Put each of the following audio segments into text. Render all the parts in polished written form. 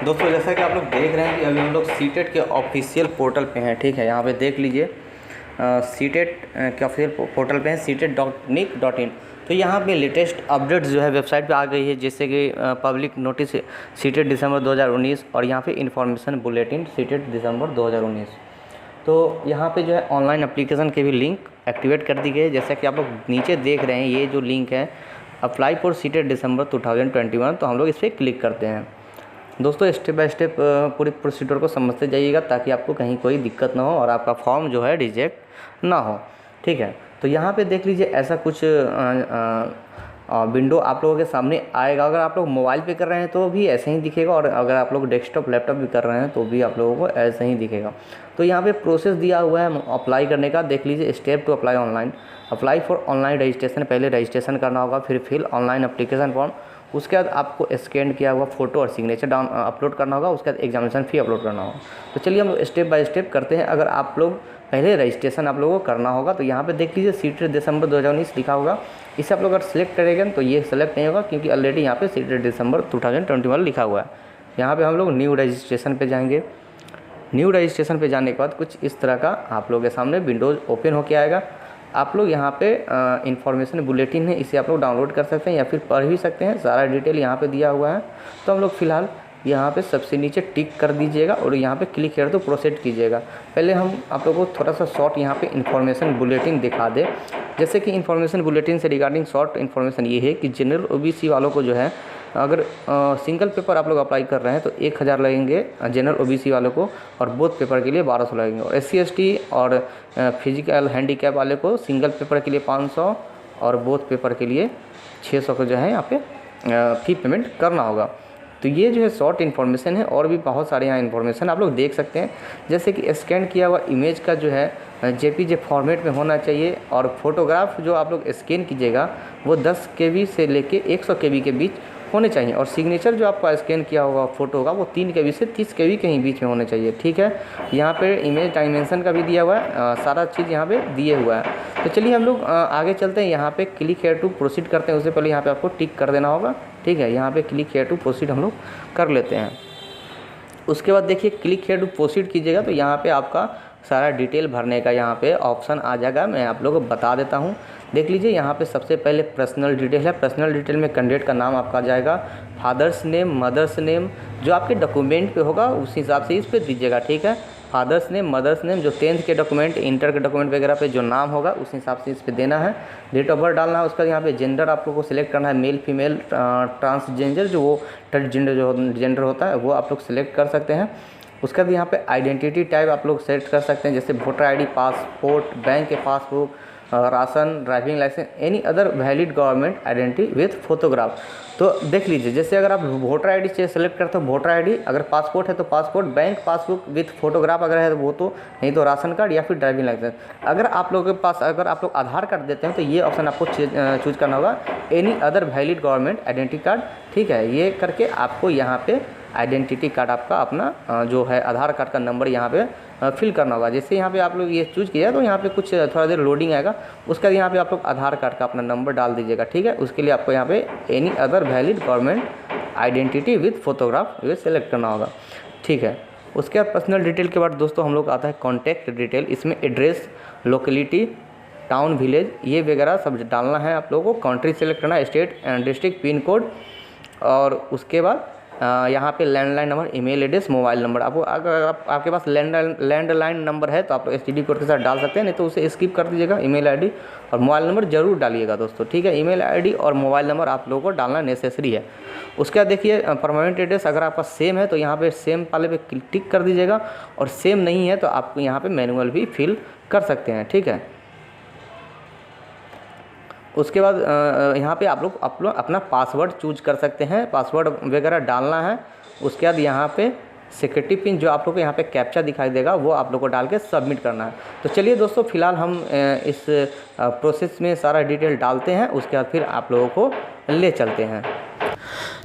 दोस्तों जैसा कि आप लोग देख रहे हैं कि अभी हम लोग सीटेट के ऑफिशियल पोर्टल पे हैं। ठीक है, यहाँ पे देख लीजिए सीटेट के ऑफिशियल पोर्टल पे हैं seated.nic.in। तो यहाँ पे लेटेस्ट अपडेट्स जो है वेबसाइट पे आ गई है, जैसे कि पब्लिक नोटिस सीटेट दिसंबर 2019 और यहाँ पे इन्फॉर्मेशन बुलेटिन सीटेट दिसंबर 2019। तो यहाँ पे जो है ऑनलाइन एप्लीकेशन के भी लिंक एक्टिवेट कर दी गई है। जैसा कि आप लोग नीचे देख रहे हैं, ये जो लिंक है अप्लाई फॉर सीटेट दिसंबर 2021, तो हम लोग इस पर क्लिक करते हैं। दोस्तों स्टेप बाय स्टेप पूरी प्रोसीजर को समझते जाइएगा ताकि आपको कहीं कोई दिक्कत ना हो और आपका फॉर्म जो है रिजेक्ट ना हो। ठीक है, तो यहाँ पे देख लीजिए ऐसा कुछ विंडो आप लोगों के सामने आएगा। अगर आप लोग मोबाइल पे कर रहे हैं तो भी ऐसे ही दिखेगा, और अगर आप लोग डेस्कटॉप लैपटॉप भी कर रहे हैं तो भी आप लोगों को ऐसे ही दिखेगा। तो यहाँ पे प्रोसेस दिया हुआ है अप्लाई करने का, देख लीजिए step to apply online. Apply for online registration, पहले रजिस्ट्रेशन करना होगा, फिर फिल ऑनलाइन एप्लीकेशन फॉर्म, उसके बाद आपको स्कैन किया हुआ फ़ोटो और सिग्नेचर अपलोड करना होगा, उसके बाद एग्जामिनेशन फ़ी अपलोड करना होगा। तो चलिए हम स्टेप बाय स्टेप करते हैं। अगर आप लोग पहले रजिस्ट्रेशन आप लोगों को करना होगा तो यहाँ पे देख लीजिए सीटेट दिसंबर 2019 लिखा होगा, इसे आप लोग अगर सेलेक्ट करेंगे तो ये सेलेक्ट नहीं होगा क्योंकि ऑलरेडी यहाँ पे सीटेट दिसंबर 2021 लिखा हुआ है। यहाँ पे हम लोग न्यू रजिस्ट्रेशन पे जाएंगे। न्यू रजिस्ट्रेशन पे जाने के बाद कुछ इस तरह का आप लोगों के सामने विंडोज़ ओपन होके आएगा। आप लोग यहाँ पे इन्फॉर्मेशन बुलेटिन है, इसे आप लोग डाउनलोड कर सकते हैं या फिर पढ़ भी सकते हैं, सारा डिटेल यहाँ पे दिया हुआ है। तो हम लोग फ़िलहाल यहाँ पे सबसे नीचे टिक कर दीजिएगा और यहाँ पे क्लिक कर तो प्रोसीड कीजिएगा। पहले हम आप लोगों को थोड़ा सा शॉर्ट यहाँ पे इन्फॉर्मेशन बुलेटिन दिखा दें। जैसे कि इन्फॉर्मेशन बुलेटिन से रिगार्डिंग शॉर्ट इन्फॉर्मेशन ये है कि जनरल ओबीसी वालों को जो है, अगर सिंगल पेपर आप लोग अप्लाई कर रहे हैं तो 1000 लगेंगे जनरल ओबीसी वालों को, और बोथ पेपर के लिए 1200 लगेंगे। और SC ST और फिजिकल हैंडीकैप वाले को सिंगल पेपर के लिए 500 और बोथ पेपर के लिए 600 को जो है यहाँ पे फ़ी पेमेंट करना होगा। तो ये जो है शॉर्ट इन्फॉर्मेशन है, और भी बहुत सारे यहाँ इन्फॉर्मेशन आप लोग देख सकते हैं। जैसे कि स्कैन किया हुआ इमेज का जो है JPG फॉर्मेट में होना चाहिए, और फोटोग्राफ जो आप लोग स्कैन कीजिएगा वो 10 KB से लेके 100 KB के बीच होने चाहिए, और सिग्नेचर जो आपका स्कैन किया होगा फोटो होगा वो 3 KB से 30 KB के ही बीच में होने चाहिए। ठीक है, यहाँ पे इमेज डायमेंशन का भी दिया हुआ है, सारा चीज़ यहाँ पे दिए हुआ है। तो चलिए हम लोग आगे चलते हैं। यहाँ पे क्लिक हेयर टू प्रोसीड करते हैं, उससे पहले यहाँ पे आपको टिक कर देना होगा। ठीक है, यहाँ पे क्लिक हेयर टू प्रोसीड हम लोग कर लेते हैं। उसके बाद देखिए क्लिक हेयर टू प्रोसीड कीजिएगा तो यहाँ पे आपका सारा डिटेल भरने का यहाँ पे ऑप्शन आ जाएगा। मैं आप लोगों को बता देता हूँ, देख लीजिए यहाँ पे सबसे पहले पर्सनल डिटेल है। पर्सनल डिटेल में कैंडिडेट का नाम आपका जाएगा, फादर्स नेम, मदर्स नेम, जो आपके डॉक्यूमेंट पे होगा उस हिसाब से इस पर दीजिएगा। ठीक है, फादर्स नेम, मदर्स नेम, जो 10th के डॉक्यूमेंट, इंटर के डॉक्यूमेंट वगैरह पे जो नाम होगा उस हिसाब से इस पर देना है। डेट ऑफ बर्थ डालना है। उसका यहाँ पे जेंडर आप लोग को सिलेक्ट करना है, मेल फीमेल, ट्रांसजेंडर, जो वो थर्ड जेंडर होता है वो आप लोग सिलेक्ट कर सकते हैं। उसका भी यहाँ पे आइडेंटिटी टाइप आप लोग सेट कर सकते हैं, जैसे वोटर ID, पासपोर्ट, बैंक के passbook, ration, driving licence, any other valid government identity with photograph. तो देख लीजिए, जैसे अगर आप वोटर ID से सेलेक्ट करते हो वोटर ID, अगर पासपोर्ट है तो passport, bank passbook with photograph अगर है तो वो, तो नहीं तो राशन कार्ड या फिर ड्राइविंग लाइसेंस। अगर आप लोगों के पास अगर आप लोग आधार कार्ड देते हैं तो ये ऑप्शन आपको चूज करना होगा, any other valid government identity card. ठीक है, ये करके आपको यहाँ पे आइडेंटिटी कार्ड आपका अपना जो है आधार कार्ड का नंबर यहाँ पे फिल करना होगा। जैसे यहाँ पे आप लोग ये चूज़ किया तो यहाँ पे कुछ थोड़ा देर लोडिंग आएगा, उसका यहाँ पे आप लोग आधार कार्ड का अपना नंबर डाल दीजिएगा। ठीक है, उसके लिए आपको यहाँ पे any other valid government identity with photograph ये सेलेक्ट करना होगा। ठीक है, उसके बाद पर्सनल डिटेल के बाद दोस्तों हम लोग आता है कॉन्टैक्ट डिटेल। इसमें एड्रेस, लोकेलिटी, टाउन, विलेज, ये वगैरह सब डालना है आप लोगों को। कंट्री सेलेक्ट करना है, state and district, pin code, और उसके बाद यहाँ पे landline number, email address, mobile number. आपको अगर आपके पास लैंडलाइन नंबर है तो आप STD कोड के साथ डाल सकते हैं, नहीं तो उसे स्किप कर दीजिएगा। ईमेल ID और मोबाइल नंबर जरूर डालिएगा दोस्तों। ठीक है, ईमेल ID और मोबाइल नंबर आप लोगों को डालना नेसेसरी है। उसके बाद देखिए परमानेंट एड्रेस, अगर आपका सेम है तो यहाँ पे सेम वाले पे टिक कर दीजिएगा, और सेम नहीं है तो आप यहाँ पे मैनुअल भी फिल कर सकते हैं। ठीक है, उसके बाद यहाँ पे आप लोग अपना पासवर्ड चूज कर सकते हैं, पासवर्ड वगैरह डालना है। उसके बाद यहाँ पे सिक्योरिटी पिन जो आप लोग को यहाँ पे कैप्चा दिखाई देगा वो आप लोग को डाल के सबमिट करना है। तो चलिए दोस्तों फिलहाल हम इस प्रोसेस में सारा डिटेल डालते हैं, उसके बाद फिर आप लोगों को ले चलते हैं।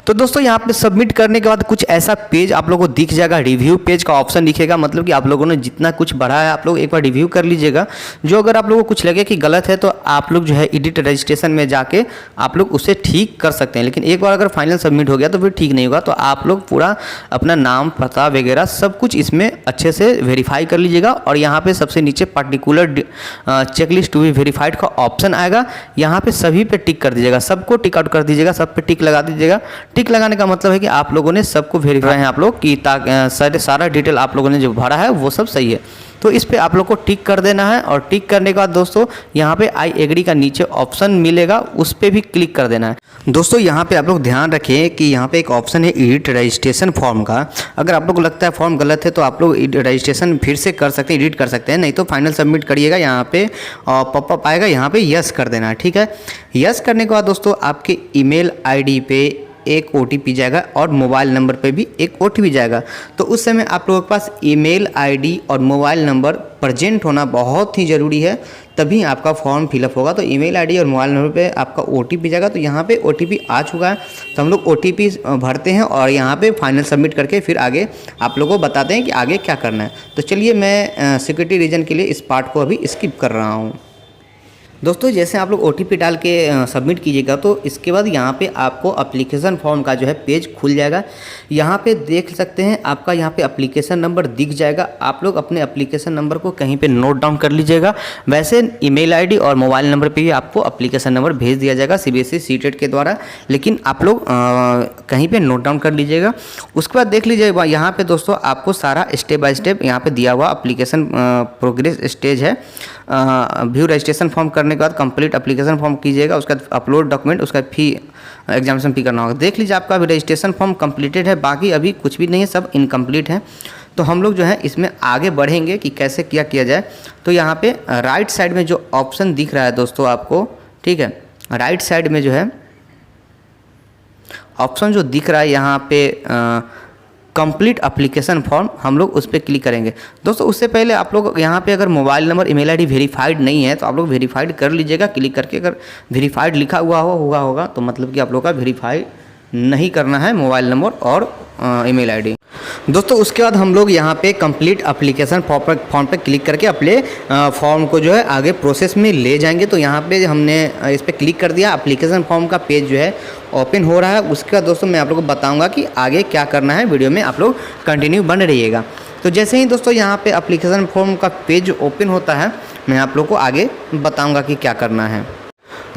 तो दोस्तों यहाँ पे सबमिट करने के बाद कुछ ऐसा पेज आप लोगों को दिख जाएगा, रिव्यू पेज का ऑप्शन दिखेगा। मतलब कि आप लोगों ने जितना कुछ बढ़ा है आप लोग एक बार रिव्यू कर लीजिएगा। जो अगर आप लोगों को कुछ लगे कि गलत है तो आप लोग जो है एडिट रजिस्ट्रेशन में जाके आप लोग उसे ठीक कर सकते हैं। लेकिन एक बार अगर फाइनल सबमिट हो गया तो फिर ठीक नहीं होगा। तो आप लोग पूरा अपना नाम, पता वगैरह सब कुछ इसमें अच्छे से वेरीफाई कर लीजिएगा। और यहाँ पे सबसे नीचे particular checklist to be verified का ऑप्शन आएगा, यहाँ पे सभी पे टिक कर दीजिएगा, सबको टिक आउट कर दीजिएगा, सब पे टिक लगा दीजिएगा। टिक लगाने का मतलब है कि आप लोगों ने सबको वेरीफाई है आप लोग कि सारा डिटेल आप लोगों ने जो भरा है वो सब सही है। तो इस पे आप लोग को टिक कर देना है। और टिक करने के बाद दोस्तों यहाँ पे आई एग्री का नीचे ऑप्शन मिलेगा, उस पर भी क्लिक कर देना है। दोस्तों यहाँ पे आप लोग ध्यान रखें कि यहाँ पे एक ऑप्शन है एडिट रजिस्ट्रेशन फॉर्म का। अगर आप लोग को लगता है फॉर्म गलत है तो आप लोग रजिस्ट्रेशन फिर से कर सकते हैं, एडिट कर सकते हैं, नहीं तो फाइनल सबमिट करिएगा। यहाँ पे पॉपअप आएगा, यहाँ पे यस कर देना है, ठीक है। यस करने के बाद दोस्तों आपके ईमेल आईडी पे एक OTP जाएगा और मोबाइल नंबर पे भी एक OTP जाएगा। तो उस समय आप लोगों के पास ईमेल आईडी और मोबाइल नंबर प्रेजेंट होना बहुत ही ज़रूरी है, तभी आपका फॉर्म फिलअप होगा। तो ईमेल आईडी और मोबाइल नंबर पे आपका OTP जाएगा। तो यहाँ पे OTP आ चुका है, तो हम लोग OTP भरते हैं और यहाँ पे फाइनल सबमिट करके फिर आगे आप लोगों को बताते हैं कि आगे क्या करना है। तो चलिए मैं सिक्योरिटी रीजन के लिए इस पार्ट को अभी स्किप कर रहा हूँ। दोस्तों जैसे आप लोग OTP डाल के सबमिट कीजिएगा तो इसके बाद यहाँ पे आपको एप्लीकेशन फॉर्म का जो है पेज खुल जाएगा। यहाँ पे देख सकते हैं आपका यहाँ पे एप्लीकेशन नंबर दिख जाएगा। आप लोग अपने एप्लीकेशन नंबर को कहीं पे नोट डाउन कर लीजिएगा। वैसे ईमेल आईडी और मोबाइल नंबर पे भी आपको एप्लीकेशन नंबर भेज दिया जाएगा CBSE सीटेट के द्वारा, लेकिन आप लोग कहीं पर नोट डाउन कर लीजिएगा। उसके बाद देख लीजिएगा यहाँ पर दोस्तों आपको सारा स्टेप बाय स्टेप यहाँ पर दिया हुआ एप्लीकेशन प्रोग्रेस स्टेज है। व्यू रजिस्ट्रेशन फॉर्म करने के बाद कंप्लीट एप्लीकेशन फॉर्म कीजिएगा, उसका अपलोड डॉक्यूमेंट, उसका फी एग्जामिनेशन फी करना होगा। देख लीजिए आपका अभी रजिस्ट्रेशन फॉर्म कंप्लीटेड है, बाकी अभी कुछ भी नहीं है, सब इनकम्प्लीट है। तो हम लोग जो है इसमें आगे बढ़ेंगे कि कैसे क्या किया जाए। तो यहाँ पे राइट साइड में जो ऑप्शन दिख रहा है दोस्तों आपको, ठीक है, राइट साइड में जो है ऑप्शन जो दिख रहा है यहाँ पे कंप्लीट एप्लीकेशन फॉर्म, हम लोग उस पर क्लिक करेंगे। दोस्तों उससे पहले आप लोग यहाँ पे अगर mobile number email ID verified नहीं है तो आप लोग वेरीफाइड कर लीजिएगा। क्लिक करके अगर वेरीफाइड लिखा हुआ होगा तो मतलब कि आप लोग का वेरीफाई नहीं करना है मोबाइल नंबर और ईमेल आईडी। दोस्तों उसके बाद हम लोग यहाँ पे कंप्लीट एप्लीकेशन फॉर्म पे क्लिक करके अपने फॉर्म को जो है आगे प्रोसेस में ले जाएंगे। तो यहाँ पे हमने इस पर क्लिक कर दिया, एप्लीकेशन फॉर्म का पेज जो है ओपन हो रहा है। उसके बाद दोस्तों मैं आप लोग को बताऊँगा कि आगे क्या करना है, वीडियो में आप लोग कंटिन्यू बन रहिएगा। तो जैसे ही दोस्तों यहाँ पे एप्लीकेशन फॉर्म का पेज ओपन होता है मैं आप लोग को आगे बताऊँगा कि क्या करना है।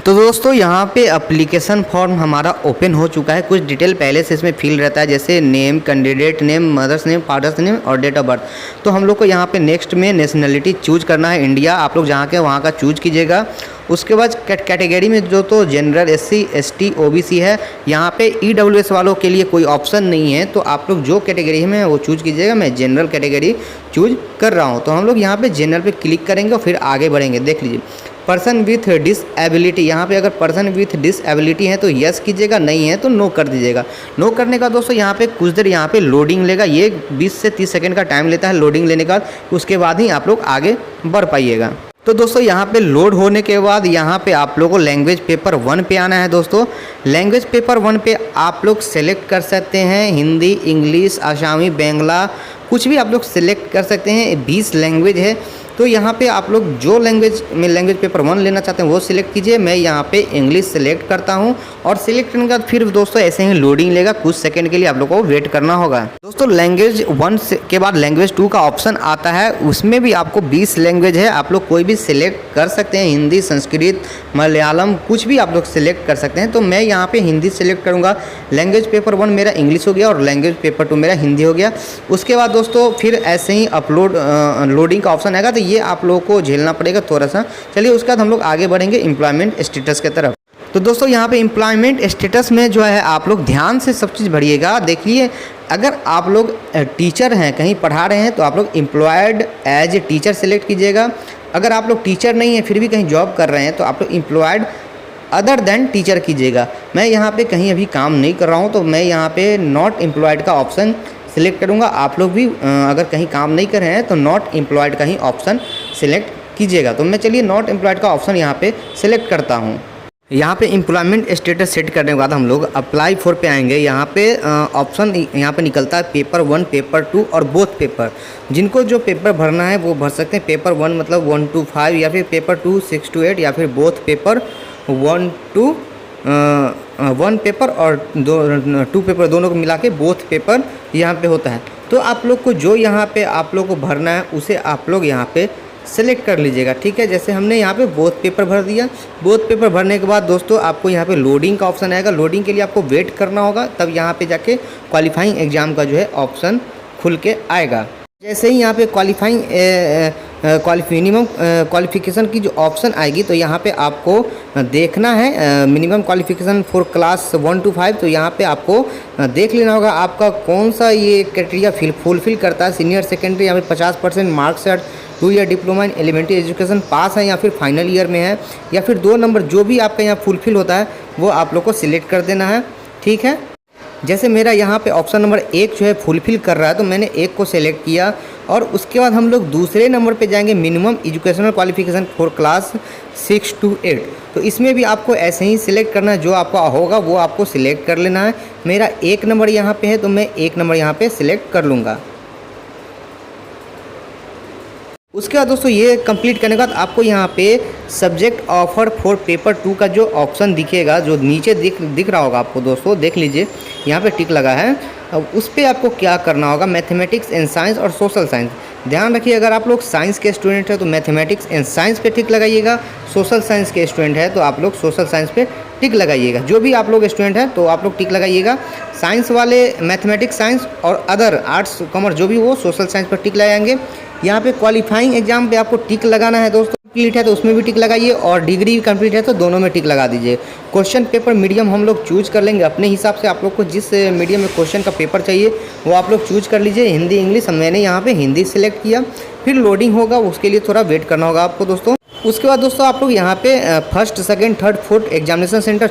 तो दोस्तों यहाँ पे एप्लीकेशन फॉर्म हमारा ओपन हो चुका है। कुछ डिटेल पहले से इसमें फिल रहता है, जैसे name, candidate name, mother's name, father's name और डेट ऑफ बर्थ। तो हम लोग को यहाँ पे नेक्स्ट में नेशनलिटी चूज करना है, इंडिया। आप लोग जहाँ के वहाँ का चूज कीजिएगा। उसके बाद कैटेगरी में जो तो जनरल, SC, ST, OBC है। यहाँ पे EWS वालों के लिए कोई ऑप्शन नहीं है, तो आप लोग जो कैटेगरी में वो चूज कीजिएगा। मैं जनरल कैटेगरी चूज कर रहा हूँ, तो हम लोग यहाँ पे जनरल पे क्लिक करेंगे और फिर आगे बढ़ेंगे। देख लीजिए पर्सन विथ डिसएबिलिटी, यहाँ पे अगर पर्सन विथ डिसएबिलिटी है तो यस कीजिएगा, नहीं है तो नो कर दीजिएगा। नो करने का दोस्तों यहाँ पे कुछ देर यहाँ पे लोडिंग लेगा, ये 20 से 30 सेकंड का टाइम लेता है लोडिंग लेने का। उसके बाद ही आप लोग आगे बढ़ पाइएगा। तो दोस्तों यहाँ पे लोड होने के बाद यहाँ पे आप लोगों को लैंग्वेज पेपर 1 पे आना है। दोस्तों लैंग्वेज पेपर 1 पे आप लोग सेलेक्ट कर सकते हैं हिंदी, इंग्लिश, आसामी, बांग्ला, कुछ भी आप लोग सेलेक्ट कर सकते हैं। 20 लैंग्वेज है। तो यहाँ पे आप लोग जो लैंग्वेज में लैंग्वेज पेपर 1 लेना चाहते हैं वो सिलेक्ट कीजिए। मैं यहाँ पे इंग्लिश सेलेक्ट करता हूँ और सिलेक्ट करने के बाद फिर दोस्तों ऐसे ही लोडिंग लेगा, कुछ सेकंड के लिए आप लोग को वेट करना होगा। दोस्तों लैंग्वेज 1 के बाद लैंग्वेज 2 का ऑप्शन आता है, उसमें भी आपको 20 लैंग्वेज है, आप लोग कोई भी सिलेक्ट कर सकते हैं। हिंदी, संस्कृत, मलयालम, कुछ भी आप लोग सिलेक्ट कर सकते हैं। तो मैं यहाँ पे हिंदी सिलेक्ट करूँगा। लैंग्वेज पेपर 1 मेरा इंग्लिश हो गया और लैंग्वेज पेपर 2 मेरा हिंदी हो गया। उसके बाद दोस्तों फिर ऐसे ही अपलोड लोडिंग का ऑप्शन आएगा, तो ये आप लोगों को झेलना पड़ेगा थोड़ा सा। चलिए उसके बाद हम लोग आगे बढ़ेंगे एम्प्लॉयमेंट स्टेटस की तरफ। तो दोस्तों यहाँ पे एम्प्लॉयमेंट स्टेटस में जो है आप लोग ध्यान से सब चीज़ भरिएगा। देखिए अगर आप लोग टीचर हैं, कहीं पढ़ा रहे हैं, तो आप लोग employed as a teacher select कीजिएगा। अगर आप लोग टीचर नहीं हैं फिर भी कहीं जॉब कर रहे हैं तो आप लोग एम्प्लॉयड अदर देन टीचर कीजिएगा। मैं यहाँ पे कहीं अभी काम नहीं कर रहा हूँ तो मैं यहाँ पे नॉट एम्प्लॉयड का ऑप्शन सिलेक्ट करूँगा। आप लोग भी अगर कहीं काम नहीं कर रहे हैं तो नॉट एम्प्लॉयड का ही ऑप्शन सिलेक्ट कीजिएगा। तो मैं चलिए नॉट एम्प्लॉयड का ऑप्शन यहाँ पे सिलेक्ट करता हूँ। यहाँ पे एम्प्लॉयमेंट स्टेटस सेट करने के बाद हम लोग अप्लाई फॉर पे आएंगे। यहाँ पे ऑप्शन यहाँ पे निकलता है पेपर 1, पेपर 2 और बोथ पेपर। जिनको जो पेपर भरना है वो भर सकते हैं। पेपर 1 मतलब 1 to 5 या फिर पेपर 2 6 to 8 या फिर बोथ पेपर 1 to 1 पेपर और 2 पेपर दोनों को मिला के बोथ पेपर यहाँ पे होता है। तो आप लोग को जो यहाँ पे आप लोग को भरना है उसे आप लोग यहाँ पे सेलेक्ट कर लीजिएगा, ठीक है। जैसे हमने यहाँ पे बोथ पेपर भर दिया। बोथ पेपर भरने के बाद दोस्तों आपको यहाँ पे लोडिंग का ऑप्शन आएगा। लोडिंग के लिए आपको वेट करना होगा, तब यहाँ पे जाके क्वालिफाइंग एग्ज़ाम का जो है ऑप्शन खुल के आएगा। जैसे ही यहाँ पे मिनिमम क्वालिफ़िकेशन की जो ऑप्शन आएगी तो यहाँ पे आपको देखना है minimum qualification for class 1 to 5। तो यहाँ पे आपको देख लेना होगा आपका कौन सा ये क्राइटेरिया फुलफिल करता है। सीनियर सेकेंडरी यहाँ पे 50% मार्क्स है, 2 year diploma in elementary education pass है या फिर फाइनल ईयर में है, या फिर 2 नंबर जो भी आपका यहाँ फुलफिल होता है वो आप लोग को सिलेक्ट कर देना है, ठीक है। जैसे मेरा यहाँ पे ऑप्शन नंबर 1 जो है फुलफिल कर रहा है तो मैंने 1 को सिलेक्ट किया। और उसके बाद हम लोग दूसरे नंबर पे जाएंगे minimum educational qualification for class 6 to 8। तो इसमें भी आपको ऐसे ही सिलेक्ट करना है, जो आपका होगा वो आपको सिलेक्ट कर लेना है। मेरा 1 नंबर यहाँ पे है तो मैं 1 नंबर यहाँ पे सिलेक्ट कर लूँगा। उसके बाद दोस्तों ये कंप्लीट करने के बाद आपको यहाँ पे सब्जेक्ट ऑफर फॉर पेपर 2 का जो ऑप्शन दिखेगा, जो नीचे दिख रहा होगा आपको दोस्तों, देख लीजिए यहाँ पे टिक लगा है। अब उस पर आपको क्या करना होगा, मैथमेटिक्स एंड साइंस और सोशल साइंस। ध्यान रखिए अगर आप लोग साइंस के स्टूडेंट हैं तो मैथमेटिक्स एंड साइंस पे टिक लगाइएगा। सोशल साइंस के स्टूडेंट है तो आप लोग सोशल साइंस पे टिक लगाइएगा। जो भी आप लोग स्टूडेंट हैं तो आप लोग टिक लगाइएगा। साइंस वाले मैथमेटिक्स साइंस और अदर आर्ट्स कॉमर्स जो भी वो सोशल साइंस पर टिक लगाएंगे। यहाँ पे क्वालिफाइंग एग्जाम पे आपको टिक लगाना है दोस्तों। कंप्लीट है तो उसमें भी टिक लगाइए और डिग्री कंप्लीट है तो दोनों में टिक लगा दीजिए। क्वेश्चन पेपर मीडियम हम लोग चूज कर लेंगे अपने हिसाब से। आप लोग को जिस मीडियम में क्वेश्चन का पेपर चाहिए वो आप लोग चूज कर लीजिए। हिंदी इंग्लिश मैंने यहाँ पे हिंदी सिलेक्ट किया। फिर लोडिंग होगा, उसके लिए थोड़ा वेट करना होगा आपको दोस्तों। उसके बाद दोस्तों आप लोग यहाँ पे first second third fourth examination centre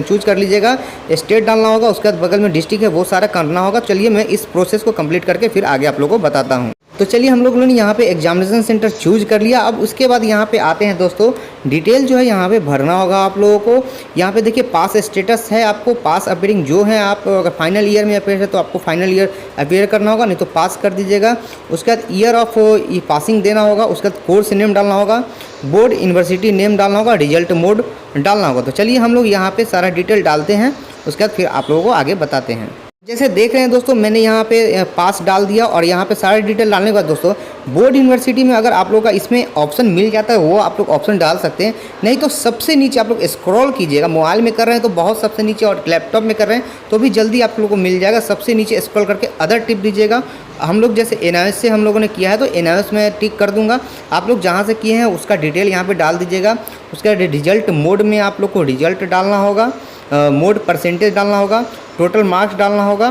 choose कर लीजिएगा। स्टेट डालना होगा, उसके बाद बगल में डिस्ट्रिक्ट है वो सारा करना होगा। चलिए मैं इस प्रोसेस को कंप्लीट करके फिर आगे आप लोगों को बताता हूँ। तो चलिए हम लोगों ने यहाँ पे एग्जामिनेशन सेंटर चूज कर लिया। अब उसके बाद यहाँ पे आते हैं दोस्तों, डिटेल जो है यहाँ पे भरना होगा आप लोगों को। यहाँ पे देखिए पास स्टेटस है, आपको पास अपीयरिंग जो है, आप अगर फाइनल ईयर में अपीयर है तो आपको फाइनल ईयर अपीयर करना होगा, नहीं तो पास कर दीजिएगा। उसके बाद ईयर ऑफ पासिंग देना होगा। उसके बाद कोर्स नेम डालना होगा, बोर्ड यूनिवर्सिटी नेम डालना होगा, रिजल्ट मोड डालना होगा। तो चलिए हम लोग यहाँ पे सारा डिटेल डालते हैं, उसके बाद फिर आप लोगों को आगे बताते हैं। जैसे देख रहे हैं दोस्तों मैंने यहाँ पे पास डाल दिया और यहाँ पे सारे डिटेल डालने के बाद दोस्तों बोर्ड यूनिवर्सिटी में अगर आप लोग का इसमें ऑप्शन मिल जाता है वो आप लोग ऑप्शन डाल सकते हैं, नहीं तो सबसे नीचे आप लोग स्क्रॉल कीजिएगा। मोबाइल में कर रहे हैं तो बहुत सबसे नीचे, और लैपटॉप में कर रहे हैं तो भी जल्दी आप लोगों को मिल जाएगा। सबसे नीचे स्क्रॉल करके अदर टिप दीजिएगा। हम लोग जैसे एनआईएस से हम लोगों ने किया है तो एनआईएस में टिक कर दूंगा। आप लोग जहाँ से किए हैं उसका डिटेल यहाँ पे डाल दीजिएगा। उसका रिजल्ट मोड में आप लोग को रिजल्ट डालना होगा, मोड परसेंटेज डालना होगा, टोटल मार्क्स डालना होगा,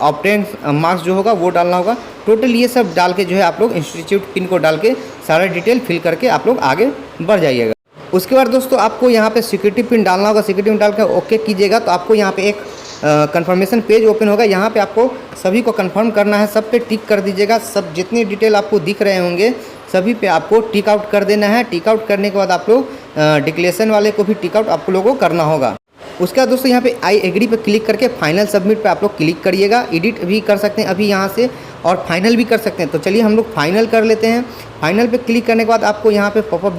ऑब्टेन मार्क्स जो होगा वो डालना होगा। टोटल ये सब डाल के जो है आप लोग इंस्टीट्यूट पिन को डाल के सारा डिटेल फिल करके आप लोग आगे बढ़ जाइएगा। उसके बाद दोस्तों आपको यहाँ पे सिक्योरिटी पिन डालना होगा। सिक्योरिटी पिन डाल के ओके कीजिएगा तो आपको यहाँ पे एक कंफर्मेशन पेज ओपन होगा। यहाँ पे आपको सभी को कंफर्म करना है, सब पे टिक कर दीजिएगा। सब जितनी डिटेल आपको दिख रहे होंगे सभी पे आपको टिक आउट कर देना है। टिक आउट करने के बाद आप लोग डिक्लेरेशन वाले को भी टिक आउट आप लोगों को करना होगा। उसके बाद दोस्तों यहाँ पे आई एग्री पे क्लिक करके फाइनल सबमिट पे आप लोग क्लिक करिएगा। एडिट भी कर सकते हैं अभी यहाँ से और फाइनल भी कर सकते हैं। तो चलिए हम लोग फाइनल कर लेते हैं। फाइनल पे क्लिक करने के बाद आपको यहाँ पे पॉपअप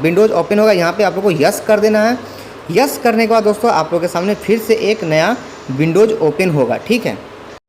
विंडोज ओपन होगा। यहाँ पे आप लोग को यस कर देना है। यस करने के बाद दोस्तों आप लोगों के सामने फिर से एक नया विंडोज ओपन होगा, ठीक है।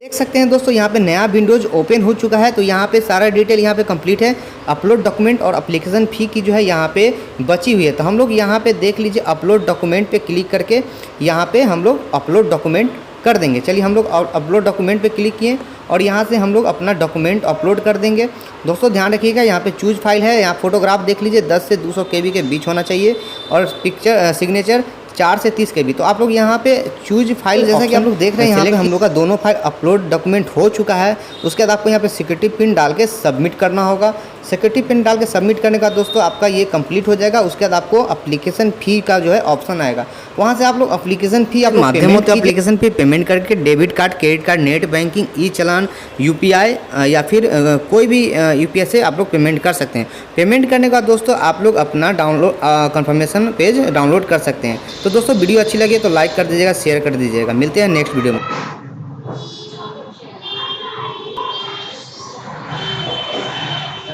देख सकते हैं दोस्तों यहाँ पे नया विंडोज ओपन हो चुका है। तो यहाँ पे सारा डिटेल यहाँ पे कंप्लीट है। अपलोड डॉक्यूमेंट और एप्लीकेशन फ़ी की जो है यहाँ पे बची हुई है। तो हम लोग यहाँ पे देख लीजिए अपलोड डॉक्यूमेंट पे क्लिक करके यहाँ पे हम लोग अपलोड डॉक्यूमेंट कर देंगे। चलिए हम लोग अपलोड डॉक्यूमेंट पे क्लिक किए और यहाँ से हम लोग अपना डॉक्यूमेंट अपलोड कर देंगे। दोस्तों ध्यान रखिएगा यहाँ पे चूज फाइल है, यहाँ फोटोग्राफ देख लीजिए 10 से 200 KB के बीच होना चाहिए और पिक्चर सिग्नेचर 4 से 30 KB। तो आप लोग यहाँ पे चूज फाइल, जैसा कि आप लोग देख रहे हैं यहाँ पे हम लोग का दोनों फाइल अपलोड डॉक्यूमेंट हो चुका है। उसके बाद आपको यहाँ पे सिक्योरिटी पिन डाल के सबमिट करना होगा। सिक्योरिटी पिन डाल के सबमिट करने का दोस्तों आपका ये कंप्लीट हो जाएगा। उसके बाद आपको एप्लीकेशन फ़ी का जो है ऑप्शन आएगा, वहाँ से आप लोग एप्लीकेशन फ़ी आप माध्यम होते एप्लीकेशन फ़ी पेमेंट करके debit card, credit card, net banking, e चालान, UPI या फिर कोई भी UPI से आप लोग पेमेंट कर सकते हैं। पेमेंट करने के बाद दोस्तों आप लोग अपना डाउनलोड कंफर्मेशन पेज डाउनलोड कर सकते हैं। तो दोस्तों वीडियो अच्छी लगी तो लाइक कर दीजिएगा, शेयर कर दीजिएगा। मिलते हैं नेक्स्ट वीडियो में।